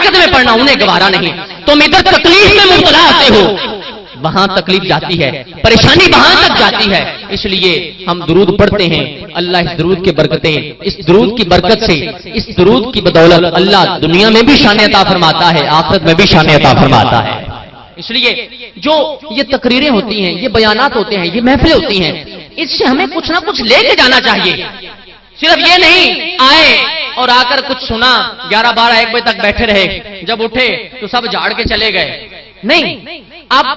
برکت میں پڑھنا انہیں گوارا نہیں. تم ادھر تکلیف میں مبتلا ہوتے ہو, وہاں تکلیف جاتی ہے, پریشانی وہاں تک جاتی ہے. اس لیے ہم درود پڑھتے ہیں. اللہ اس درود کی برکتیں, اس درود کی برکت سے, اس درود کی بدولت اللہ دنیا میں بھی شان عطا فرماتا ہے, آخرت میں بھی شان عطا فرماتا ہے. اس لیے جو یہ تقریریں ہوتی ہیں, یہ بیانات ہوتے ہیں, یہ محفلیں ہوتی ہیں, اس سے ہمیں کچھ نہ کچھ لے کے جانا چاہیے. صرف یہ نہیں آئے اور آ کر کچھ سنا, 11-12-1 بجے تک بیٹھے رہے, جب اٹھے تو سب جھاڑ کے چلے گئے. نہیں,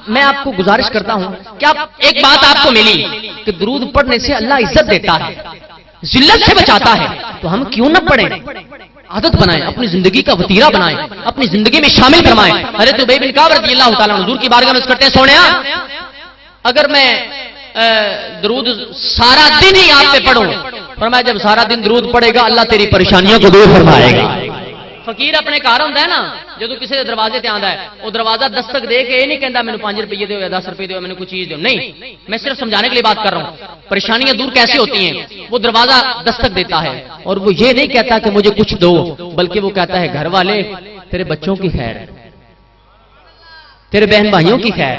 میں آپ کو گزارش کرتا ہوں کہ ایک بات آپ کو ملی کہ درود پڑھنے سے اللہ عزت دیتا ہے, ذلت سے بچاتا ہے. تو ہم کیوں نہ پڑھیں, عادت بنائیں, اپنی زندگی کا وتیرہ بنائیں, اپنی زندگی میں شامل فرمائیں. حضرت ابی بن کعب رضی اللہ تعالیٰ عنہ حضور کی بارگاہ میں کرتے ہیں, سونیا اگر میں درود سارا دن ہی آپ پہ پڑھوں, فرمایا جب سارا دن درود پڑھے گا اللہ تیری پریشانیوں کو دور فرمائے گا. فقیر اپنے گھر ہوندا ہے نا, جدوں کسی دے دروازے تے آندا ہے, وہ دروازہ دستک دے کے یہ نہیں کہندا مینوں 5 روپے دیو یا 10 روپے دیو, مینوں کوئی چیز دیو. نہیں, میں صرف سمجھانے کے لیے بات کر رہا ہوں. پریشانیاں دور کیسے ہوتی ہیں, وہ دروازہ دستک دیتا ہے اور وہ یہ نہیں کہتا کہ مجھے کچھ دو, بلکہ وہ کہتا ہے گھر والے تیرے بچوں کی خیر, تیرے بہن بھائیوں کی خیر,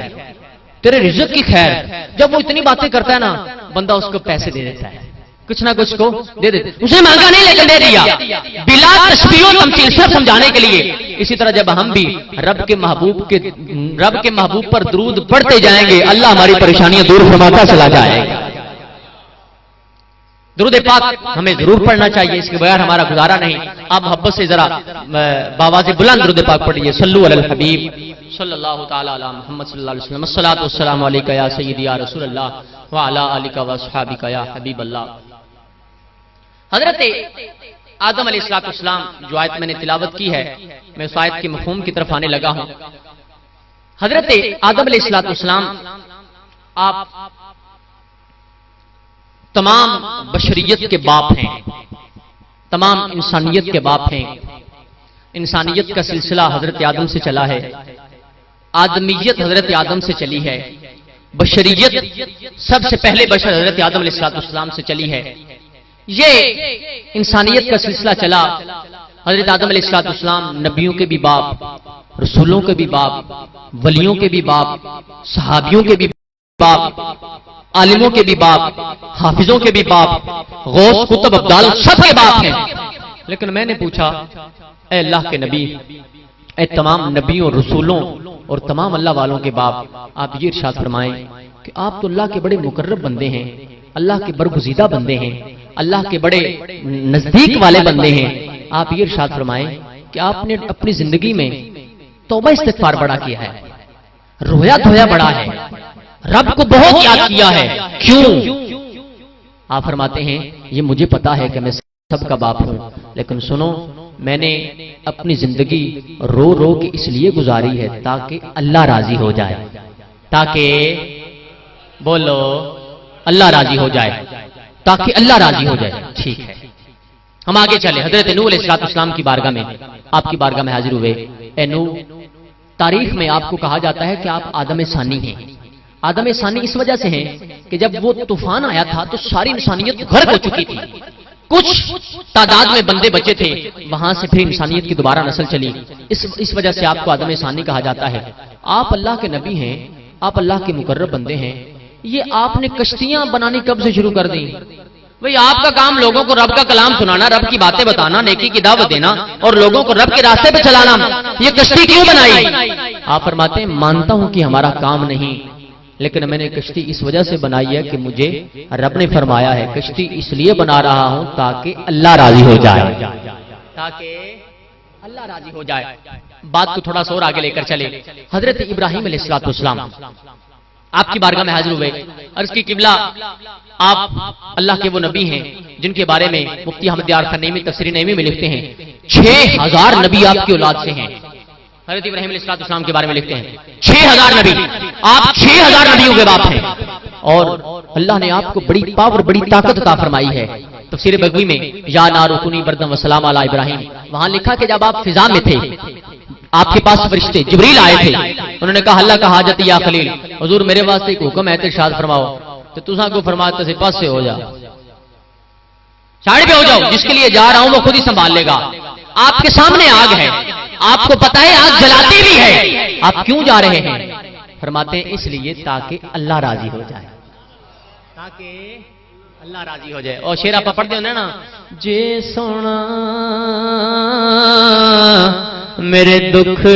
تیرے رزق کی خیر. جب وہ اتنی باتیں کرتا ہے نا, بندہ اس کو پیسے دے دیتا ہے, کچھ نہ کچھ کو دے دیتے. اسے مانگا نہیں لیکن دے دیا, بلا تشبیہ و تمثیل, صرف سمجھانے کے لیے. اسی طرح جب ہم بھی رب کے محبوب پر درود پڑھتے جائیں گے, اللہ ہماری پریشانیاں دور فرماتا چلا جائے گا. درود پاک ہمیں ضرور پڑھنا چاہیے, اس کے بغیر ہمارا گزارا نہیں. آپ محبت سے ذرا بآواز بلند درود پاک پڑھیے. صلو علی الحبیب صلی اللہ تعالی علی محمد صلی اللہ علیہ وسلم. الصلاۃ والسلام علیک یا سیدی یا رسول اللہ وعلی آلک واصحابک یا حبیب اللہ. حضرت آدم علیہ السلام جو آیت میں نے تلاوت کی ہے, میں اس آیت کے مفہوم کی طرف آنے لگا ہوں. حضرت آدم علیہ السلام آپ تمام بشریت کے باپ ہیں, تمام انسانیت کے باپ ہیں. انسانیت کا سلسلہ حضرت آدم سے چلا ہے, آدمیت حضرت آدم سے چلی ہے, بشریت سب سے پہلے بشر حضرت آدم علیہ السلام سے چلی ہے. یہ انسانیت کا سلسلہ چلا. حضرت آدم علیہ السلام نبیوں کے بھی باپ, رسولوں کے بھی باپ, ولیوں کے بھی باپ, صحابیوں کے بھی باپ, عالموں کے بھی باپ, حافظوں کے بھی باپ, غوث قطب ابدال سب کے باپ ہیں. لیکن میں نے پوچھا, اے اللہ کے نبی, اے تمام نبیوں, رسولوں اور تمام اللہ والوں کے باپ, آپ یہ ارشاد فرمائیں کہ آپ تو اللہ کے بڑے مقرب بندے ہیں, اللہ کے برگزیدہ بندے ہیں, اللہ کے بڑے نزدیک والے بندے ہیں. آپ یہ ارشاد فرمائیں کہ آپ نے اپنی زندگی میں توبہ استغفار بڑا کیا ہے, رویا دھویا بڑا ہے, رب کو بہت یاد کیا ہے. کیوں؟ آپ فرماتے ہیں یہ مجھے پتا ہے کہ میں سب کا باپ ہوں, لیکن سنو, میں نے اپنی زندگی رو رو کے اس لیے گزاری ہے تاکہ اللہ راضی ہو جائے. تاکہ بولو اللہ راضی ہو جائے, تاکہ اللہ راضی ہو جائے. ٹھیک ہے, ہم آگے چلے. حضرت نوح علیہ السلام کی بارگاہ میں, آپ کی بارگاہ میں حاضر ہوئے. اے نوح, تاریخ میں آپ کو کہا جاتا ہے کہ آپ آدم ثانی ہیں. آدم ثانی اس وجہ سے ہیں کہ جب وہ طوفان آیا تھا تو ساری انسانیت غرق ہو چکی تھی, کچھ تعداد میں بندے بچے تھے, وہاں سے پھر انسانیت کی دوبارہ نسل چلی. اس وجہ سے آپ کو آدم ثانی کہا جاتا ہے. آپ اللہ کے نبی ہیں, آپ اللہ کے مقرب بندے ہیں. یہ آپ نے کشتیاں بنانی کب سے شروع کر دی؟ بھئی آپ کا کام لوگوں کو رب کا کلام سنانا, رب کی باتیں بتانا, نیکی کی دعوت دینا اور لوگوں کو رب کے راستے پہ چلانا. یہ کشتی کیوں بنائی؟ آپ فرماتے ہیں مانتا ہوں کہ ہمارا کام نہیں, لیکن میں نے کشتی اس وجہ سے بنائی ہے کہ مجھے رب نے فرمایا ہے کشتی اس لیے بنا رہا ہوں تاکہ اللہ راضی ہو جائے. تاکہ اللہ راضی ہو جائے. بات کو تھوڑا سا اور آگے لے کر چلے. حضرت ابراہیم علیہ السلام آپ کی بارگاہ میں حاضر ہوئے. عرض کی قبلہ, آپ اللہ کے وہ نبی ہیں جن کے بارے میں مفتی احمد یار خان نعیمی تفسیر نعیمی میں لکھتے ہیں 6000 نبی آپ کی اولاد سے ہیں. حضرت ابراہیم علیہ السلام کے بارے میں لکھتے ہیں 6000 نبی, آپ 6000 نبیوں کے باپ ہیں. اور اللہ نے آپ کو بڑی پاور, بڑی طاقت عطا فرمائی ہے. تفسیر بغوی میں یا نار کونی بردم وسلام علی ابراہیم, وہاں لکھا کہ جب آپ فضا میں تھے آپ کے پاس فرشتے جبریل آئے تھے, انہوں نے کہا اللہ کا حاجت یا خلیل, حضور میرے واسطے ایک حکم ہے, ارشاد فرماؤ. تو تساں کو فرمایا تے پاس سے ہو جا, سائڈ پہ ہو جاؤ, جس کے لیے جا رہا ہوں وہ خود ہی سنبھال لے گا. آپ کے سامنے آگ ہے, آپ کو پتا ہے آگ جلاتی بھی ہے، آپ کیوں جا رہے ہیں؟ فرماتے ہیں اس لیے تاکہ اللہ راضی ہو جائے، تاکہ اللہ راضی ہو جائے۔ اور شعر آپ پڑھتے ہو نا، جے سونا میرے دکھ